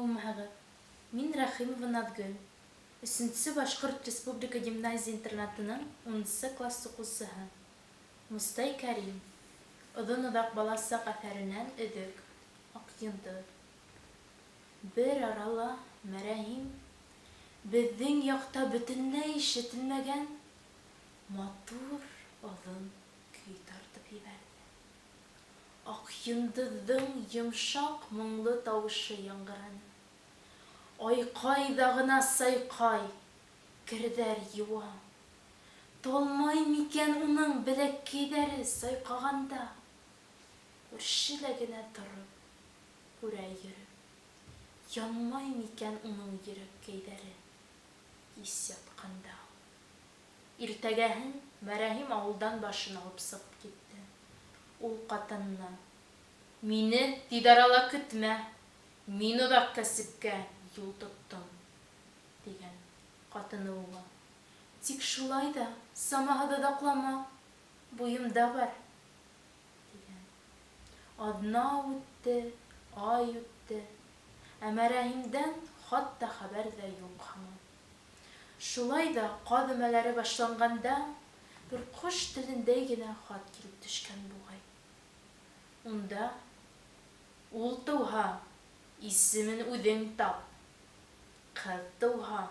Һаумыһығыҙ. Мин Рәхимова Наҙгөл. 3-нче Башҡорт Республика гимназия-интернатының 10-нчы класс уҡыусыһы. Мостай Кәрим. Оҙон оҙаҡ бала саҡ әҫәренән өҙөк. Аҡйондоҙ. Бер арала Мәрәһим беҙҙең яҡта бөтөнләй ишетелмәгән матур оҙон көй тартып ебәрҙе. Аҡйондоҙҙоң йомшаҡ моңло тауышы яңғыраны. Айҡай ҙа ғына сайҡай, керҙәр йыуа. Талмай микән уның беләккәйҙәре сайҡағанда? Күршелә генә тороп, күрә йөрөп. Янмай микән уның йөрәккәйҙәре ис ятҡанда? Иртәгәһен Мәрәһим ауылдан башын алып сығып китте. Ул ҡатынына: «Мине тиҙ арала көтмә, мин оҙаҡ кәсепкә юл тоттом», тигән ҡатыны уға. «Тик шулай да самаһыҙ оҙаҡлама, буйымда бар», тигән. Аҙна үтте, ай үтте, ә Мәрәһимдән хатта хәбәр ҙә юҡ һаман. Шулай да ҡаҙ өмәләре башланғанда бер ҡош телендәй генә хат килеп төшкән буғай. Унда: «Ул тыуһа, исемен үҙең тап. Ҡыҙ тыуһа,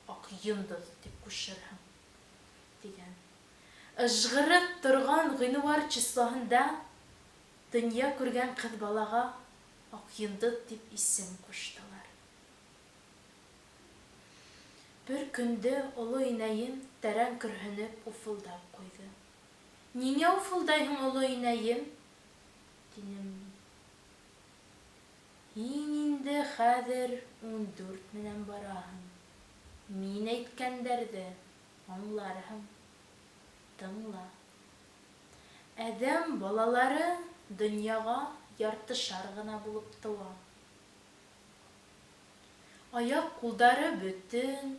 Аҡйондоҙ тип ҡушырһың», тигән. Ыжғырып торған ғинуар числоһында донъя күргән ҡыҙ балаға Аҡйондоҙ тип исем ҡуштылар. Бер көндө оло инәйем тәрән көрһөнөп уфылдап ҡуйҙы. «Ниңә уфылдайһың, оло инәйем?» тинем. «Һин инде хәҙер 14 менән бараһың. Мин әйткәндәрҙе аңларһың. Тыңла. Әҙәм балалары донъяға яртышар ғына булып тыуа. Аяҡ-ҡулдары бөтөн,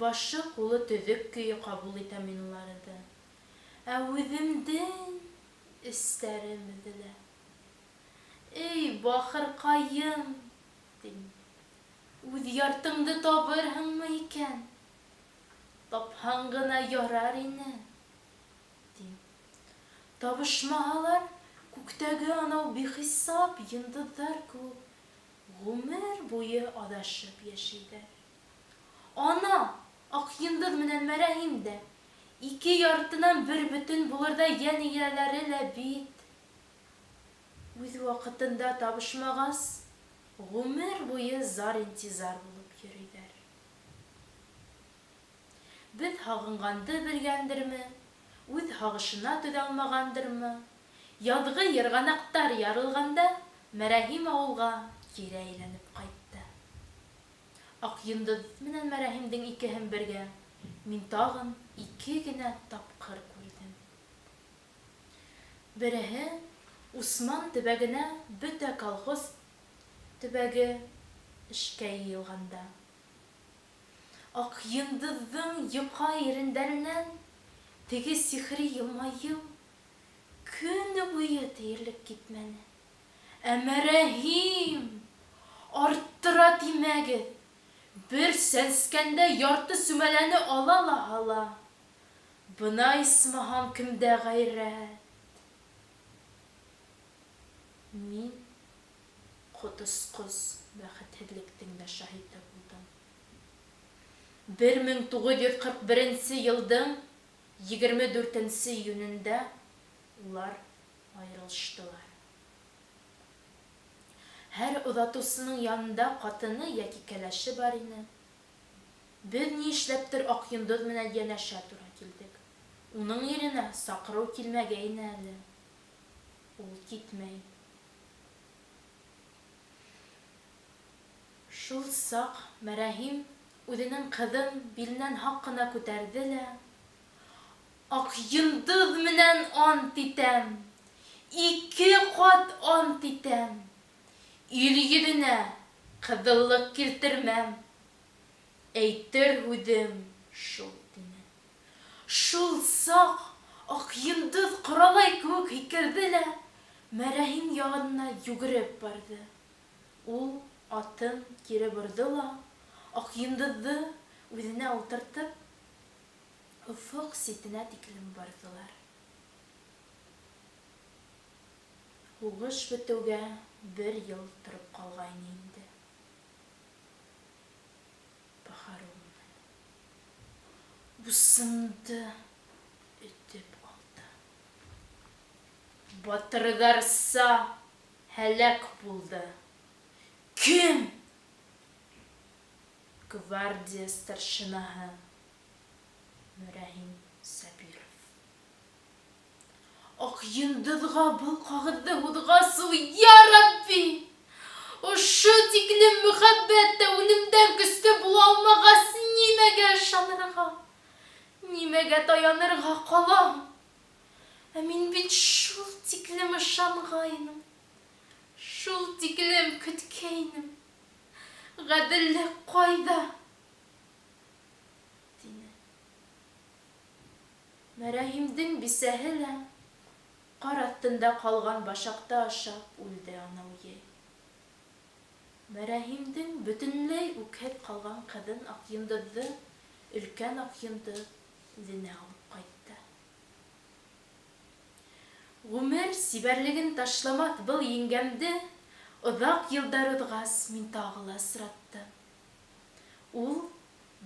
башы-ҡулы төҙөк көйө ҡабул итә мин уларҙы. Ә үҙемдең эстәрем өҙөлә. Эй, бахырҡайым, тим, үҙ яртыңды табырһыңмы икән? Тапһаң ғына ярар ине, тим. Табышмаһалар, күктәге анау бихисап йондоҙҙар кеүек ғүмер буйы аҙашып йәшәйҙәр. Ана, Аҡйондоҙ менән Мәрәһим дә ике яртынан бер бөтөн булырҙай йән эйәләре лә бит. Үҙ ваҡытында табышмағас, ғүмер буйы зар-интизар булып йөрөйҙәр. Беҙ һағынғанды белгәндерме, үҙ һағышына түҙә алмағандырмы, яҙғы йырғанаҡтар ярылғанда Мәрәһим ауылға кире әйләнеп ҡайтты. Аҡйондоҙ менән Мәрәһимдең икеһен бергә мин тағын 2 генә тапҡыр күрҙем. Береһе Усман төбәгенә бөтә колхоз төбәге эшкә йыйылғанда. Аҡйондоҙҙоң йоҡа ирендәренән теге сихри йылмайыу көнө буйы тиерлек китмәне. Ә Мәрәһим, арттыра тимәгеҙ, бер сәнскәндә ярты сүмәләне ала ла һала. Бына исмаһам кемдә ғәйрәт. Мин ҡот-осҡос бәхетһеҙлектең дә шаһиты булдым. 1941 йылдың 24 июнендә улар айырылыштылар. Һәр оҙатыусының янында ҡатыны йәки кәләше бар ине. Беҙ ни эшләптер Аҡйондоҙ менән йәнәшә тура килдек. Уның иренә саҡырыу килмәгәйне әле. Ул китмәй. Шул саҡ Мәрәһим үҙенең ҡыҙын биленән һаҡ ҡына күтәрҙе лә: «Аҡйондоҙ менән ант итәм, 2 ҡат ант итәм. Ил йөҙөнә ҡыҙыллыҡ килтермәм. Әйтер һүҙем шул», тине. Шул саҡ Аҡйондоҙ ҡоралай кеүек һикерҙе лә Мәрәһим яғына йүгереп барҙы. Ул атын кире борды ла, Аҡйондоҙҙо үҙенә ултыртып, офоҡ ситенә тиклем барҙылар. Һуғыш бөтөүгә 1 йыл тороп ҡалғайны инде. Пахарун усымды өтөп алды. Батырҙарса һәләк булды. Кем? Гвардия старшинаһы Мөрәһим Сабиров. Аҡйондоҙға был ҡағыҙҙы һуҙғас, я Рабби! Ошо тиклем мөхәббәт тә үлемдән көслө була алмағас, нимәгә ышанырға? Нимәгә таянырға ҡалам? Ә мин бит шул тиклем ышанғайным, шул тиклем көткәйнем. Ғәҙеллек ҡайҙа? Тине. Мәрәһимдең бисәһе лә ҡар аҫтында ҡалған башаҡты ашап үлде анау йәй. Мәрәһимдең бөтөнләй үкһеҙ ҡалған ҡыҙын Аҡйондоҙҙо өлкән Аҡйондоҙ үҙенә алып ҡайтты. Ғүмер сибәрлеген ташламаҫ был еңгәмде оҙаҡ йылдар уҙғас мин тағы ла осраттым. Ул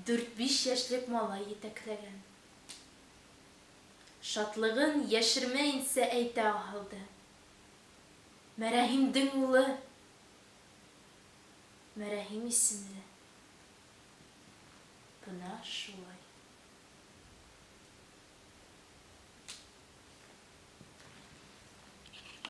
4-5 йәшлек малай етәкләгән. Шатлығын йәшермәйенсә әйтә алды. Мәрәһимдең улы, Мәрәһим исемле. Бына шулай.